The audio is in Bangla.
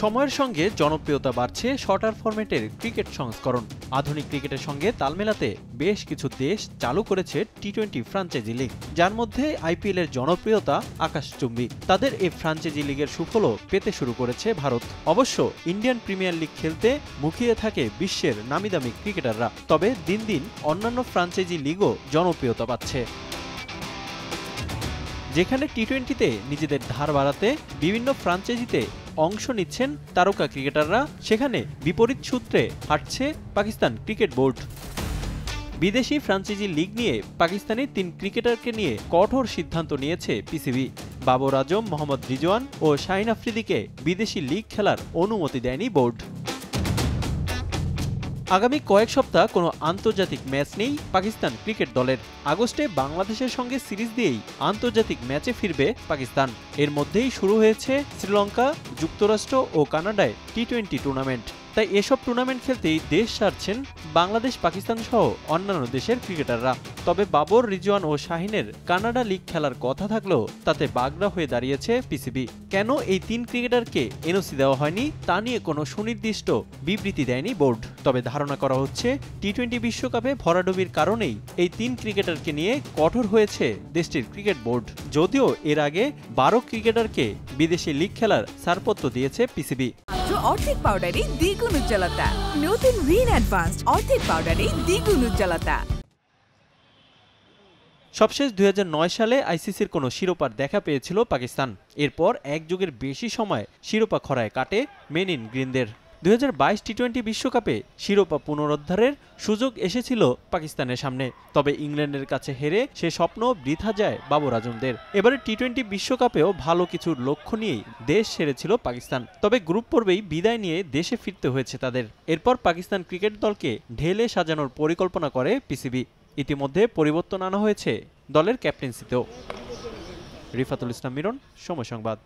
সময়ের সঙ্গে জনপ্রিয়তা বাড়ছে শর্টার ফরম্যাটের ক্রিকেট সংস্করণ। আধুনিক ক্রিকেটের সঙ্গে তাল মেলাতে বেশ কিছু দেশ চালু করেছে টি-20 ফ্রাঞ্চাইজি লিগ, যার মধ্যে আইপিএল এর জনপ্রিয়তা আকাশচুম্বী। তাদের এই ফ্রাঞ্চাইজি লিগের সুফলও পেতে শুরু করেছে ভারত। অবশ্য ইন্ডিয়ান প্রিমিয়ার লিগ খেলতে মুখিয়ে থাকে বিশ্বের নামিদামি ক্রিকেটাররা, তবে দিন দিন অন্যান্য ফ্রাঞ্চাইজি লিগও জনপ্রিয়তা পাচ্ছে। যেখানে টি-20তে নিজেদের ধার বাড়াতে বিভিন্ন ফ্রাঞ্চাইজিতে অংশ নিচ্ছেন তারকা ক্রিকেটাররা, সেখানে বিপরীত সূত্রে হাঁটছে পাকিস্তান ক্রিকেট বোর্ড। বিদেশি ফ্রাঞ্চাইজি লিগ নিয়ে পাকিস্তানি 3 ক্রিকেটারকে নিয়ে কঠোর সিদ্ধান্ত নিয়েছে পিসিবি। বাবর আজম, মোহাম্মদ রিজওয়ান ও শাহিন আফ্রিদিকে বিদেশি লিগ খেলার অনুমতি দেয়নি বোর্ড। আগামী কয়েক সপ্তাহ কোনো আন্তর্জাতিক ম্যাচ নেই পাকিস্তান ক্রিকেট দলের। আগস্টে বাংলাদেশের সঙ্গে সিরিজ দিয়েই আন্তর্জাতিক ম্যাচে ফিরবে পাকিস্তান। এর মধ্যেই শুরু হয়েছে শ্রীলঙ্কা, যুক্তরাষ্ট্র ও কানাডায় টি-20 টুর্নামেন্ট। তাই এসব টুর্নামেন্ট খেলতেই দেশ ছাড়ছেন বাংলাদেশ, পাকিস্তান সহ অন্যান্য দেশের ক্রিকেটাররা। তবে বাবর, রিজওয়ান ও শাহিনের কানাডা লিগ খেলার কথা থাকলেও তাতে বাগড়া হয়ে দাঁড়িয়েছে পিসিবি। কেন এই 3 ক্রিকেটারকে এনওসি দেওয়া হয়নি তা নিয়ে কোনো সুনির্দিষ্ট বিবৃতি দেয়নি বোর্ড। তবে ধারণা করা হচ্ছে টি-20 বিশ্বকাপে ভরাডুবির কারণেই এই 3 ক্রিকেটারকে নিয়ে কঠোর হয়েছে দেশটির ক্রিকেট বোর্ড। যদিও এর আগে 12 ক্রিকেটারকে বিদেশি লিগ খেলার ছাড়পত্র দিয়েছে পিসিবি। অর্ধেক পাউডারে দ্বিগুণ উজ্জ্বলতা। নতুন রিন অ্যাডভান্সড অর্ধেক পাউডারে দ্বিগুণ উজ্জ্বলতা। সবশেষ 2009 সালে আইসিসির কোনো শিরোপার দেখা পেয়েছিল পাকিস্তান। এরপর এক যুগের বেশি সময় শিরোপা খরায় কাটে মেন ইন গ্রিনদের। 2022 টি-20 বিশ্বকাপে শিরোপা পুনরুদ্ধারের সুযোগ এসেছিল পাকিস্তানের সামনে, তবে ইংল্যান্ডের কাছে হেরে সে স্বপ্ন বৃথা যায় বাবর আজমদের। এবারে টি-20 বিশ্বকাপেও ভালো কিছুর লক্ষ্য নিয়েই দেশ সেরেছিল পাকিস্তান, তবে গ্রুপ পর্বেই বিদায় নিয়ে দেশে ফিরতে হয়েছে তাদের। এরপর পাকিস্তান ক্রিকেট দলকে ঢেলে সাজানোর পরিকল্পনা করে পিসিবি। ইতিমধ্যে পরিবর্তন আনা হয়েছে দলের ক্যাপ্টেন্সিতেও। রিফাতুল ইসলাম মিরন, সময় সংবাদ।